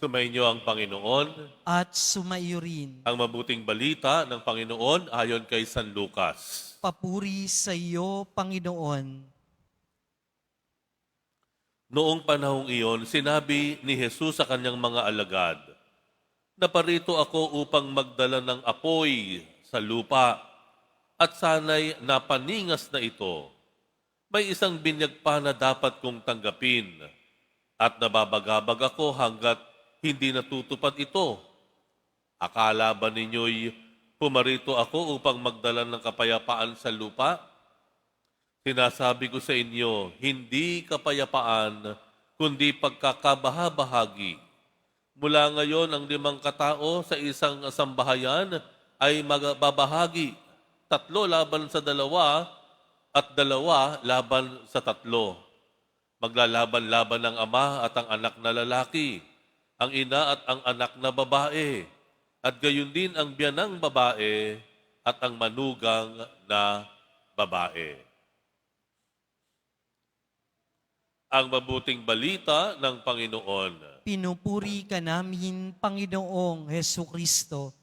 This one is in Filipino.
Sumainyo ang Panginoon, at sumaiyo rin. ang mabuting balita ng Panginoon ayon kay San Lucas. Papuri sa iyo, Panginoon. Noong panahong iyon, sinabi ni Jesus sa kanyang mga alagad, "Naparito ako upang magdala ng apoy sa lupa, at sana'y napaningas na ito. May isang binyag pa na dapat kong tanggapin, at nababagabag ako hanggat hindi natutupad ito. Akala ba ninyo'y pumarito ako upang magdala ng kapayapaan sa lupa? Sinasabi ko sa inyo, hindi kapayapaan, kundi pagkakabahabahagi. Mula ngayon, ang 5 katao sa isang sambahayan ay magbabahagi. 3 laban sa 2 at 2 laban sa 3. Maglalaban-laban ang ama at ang anak na lalaki, ang ina at ang anak na babae, at gayon din ang biyanang babae at ang manugang na babae." Ang mabuting balita ng Panginoon. Pinupuri ka namin, Panginoong Hesu Kristo.